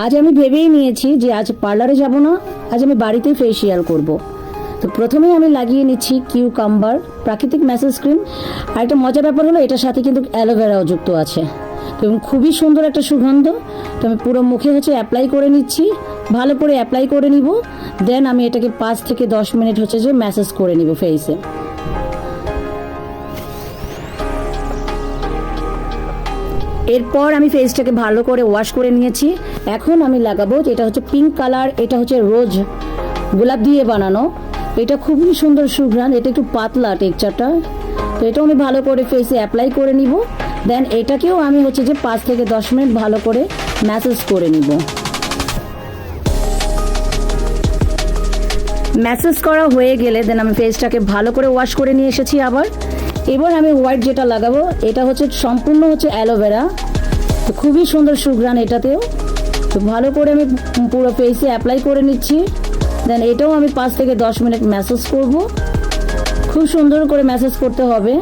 আজ আমি ভেবেই নিয়েছি যে আজ পার্লারে যাব না, আজ আমি বাড়িতেই ফেসিয়াল করব। তো প্রথমেই আমি লাগিয়ে নিচ্ছি কিউকাম্বার প্রাকৃতিক ম্যাসেজ ক্রিম। আর একটা মজার ব্যাপার হলো এটার সাথে কিন্তু অ্যালোভেরাও যুক্ত আছে এবং খুবই সুন্দর একটা সুগন্ধ। তো আমি পুরো মুখে অ্যাপ্লাই করে নিচ্ছি, ভালো করে অ্যাপ্লাই করে নিব। দেন আমি এটাকে 5 থেকে 10 মিনিট যে ম্যাসেজ করে নিব ফেসে। এরপর আমি ফেসটাকে ভালো করে ওয়াশ করে নিয়েছি। এখন আমি লাগাবো, এটা হচ্ছে পিঙ্ক কালার, এটা হচ্ছে রোজ গোলাপ দিয়ে বানানো। এটা খুবই সুন্দর সুঘ্রাণ, এটা একটু পাতলা টেক্সচারটা। তো এটাও আমি ভালো করে ফেসে অ্যাপ্লাই করে নিব। দেন এটাকেও আমি যে 5 থেকে 10 মিনিট ভালো করে ম্যাসেজ করে নিব। ম্যাসেজ করা হয়ে গেলে দেন আমি ফেসটাকে ভালো করে ওয়াশ করে নিয়ে এসেছি আবার। এবার আমি হোয়াইট যেটা লাগাবো, এটা সম্পূর্ণ অ্যালোভেরা। তো খুবই সুন্দর সুঘ্রাণ এটাতেও। তো ভালো করে আমি পুরো ফেসে অ্যাপ্লাই করে নিচ্ছি। দেন এটাও আমি 5 থেকে 10 মিনিট ম্যাসেজ করব। খুব সুন্দর করে ম্যাসেজ করতে হবে।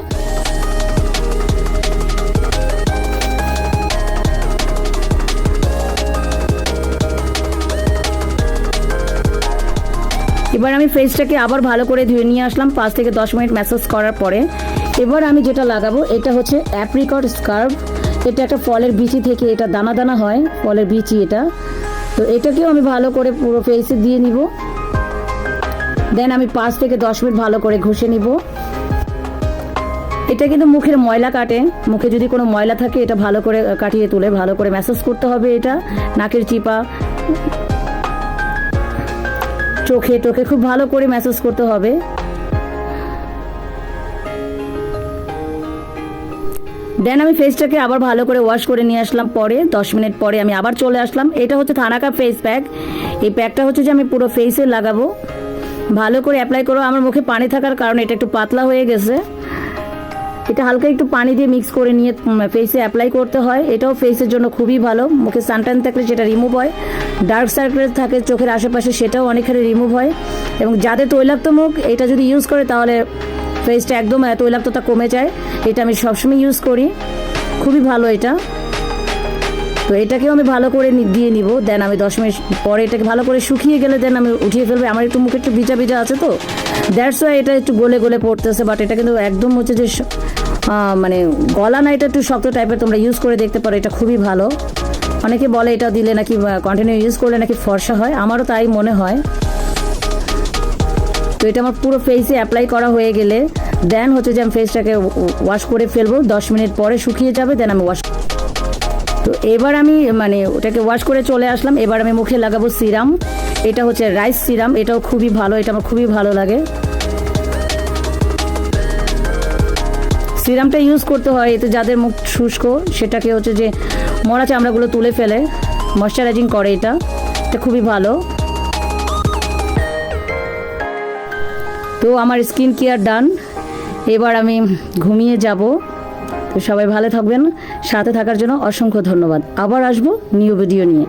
এবার আমি ফেসটাকে আবার ভালো করে ধুয়ে নিয়ে আসলাম 5 থেকে 10 মিনিট ম্যাসেজ করার পরে। এবার আমি যেটা লাগাবো, এটা অ্যাপ্রিকট স্কার্ফ। এটা একটা ফলের বিচি থেকে এটা দানা দানা হয়, ফলের বিচি এটা। তো এটাকেও আমি ভালো করে পুরো ফেসে দিয়ে নিব। দেন আমি 5 থেকে 10 মিনিট ভালো করে ঘষে নিব। এটা কিন্তু মুখের ময়লা কাটে, মুখে যদি কোনো ময়লা থাকে এটা ভালো করে কাটিয়ে তুলে ভালো করে ম্যাসেজ করতে হবে। এটা নাকের চিপা, চোখে টোখে খুব ভালো করে ম্যাসেজ করতে হবে। দেন আমি ফেসটাকে আবার ভালো করে ওয়াশ করে নিয়ে আসলাম। পরে 10 মিনিট পরে আমি আবার চলে আসলাম। এটা থানাকা ফেস প্যাক। এই প্যাকটা যে আমি পুরো ফেসে লাগাবো। ভালো করে অ্যাপ্লাই করো। আমার মুখে পানি থাকার কারণে এটা একটু পাতলা হয়ে গেছে। এটা হালকা একটু পানি দিয়ে মিক্স করে নিয়ে ফেসে অ্যাপ্লাই করতে হয়। এটাও ফেসের জন্য খুবই ভালো। মুখে সানটান থাকলে সেটা রিমুভ হয়। ডার্ক সার্কেল থাকে চোখের আশেপাশে, সেটাও অনেকখানি রিমুভ হয়। এবং যাদের তৈলাক্ত মুখ, এটা যদি ইউজ করে তাহলে ফেসটা একদম তৈলাক্ততা কমে যায়। এটা আমি সবসময় ইউজ করি, খুবই ভালো এটা। তো এটাকেও আমি ভালো করে দিয়ে নিব। দেন আমি 10 মিনিট পরে এটাকে ভালো করে শুকিয়ে গেলে দেন আমি উঠিয়ে ফেলবো। আমার একটু মুখে একটু ভিজা ভিজা আছে, তো দ্যাটস ওয়াই এটা একটু গলে গলে পড়তেছে। বাট এটা কিন্তু একদম যে গলা না, এটা একটু শক্ত টাইপের। তোমরা ইউজ করে দেখতে পারো, এটা খুবই ভালো। অনেকে বলে এটা দিলে নাকি কন্টিনিউ ইউজ করলে নাকি ফর্সা হয়, আমারও তাই মনে হয়। তো এটা আমার পুরো ফেসে অ্যাপ্লাই করা হয়ে গেলে দেন যে আমি ফেসটাকে ওয়াশ করে ফেলবো। 10 মিনিট পরে শুকিয়ে যাবে, দেন আমি ওয়াশ। তো এবার আমি ওটাকে ওয়াশ করে চলে আসলাম। এবার আমি মুখে লাগাবো সিরাম। এটা রাইস সিরাম। এটাও খুবই ভালো, এটা আমার খুবই ভালো লাগে। সিরামটা ইউজ করতে হয় এতে যাদের মুখ শুষ্ক, সেটাকে যে মরা চামড়াগুলো তুলে ফেলে, ময়শ্চারাইজিং করে। এটা খুবই ভালো। তো আমার স্কিন কেয়ার ডান। এবার আমি ঘুমিয়ে যাব। তো সবাই ভালো থাকবেন। সাথে থাকার জন্য অসংখ্য ধন্যবাদ। আবার আসবো নিউ ভিডিও নিয়ে।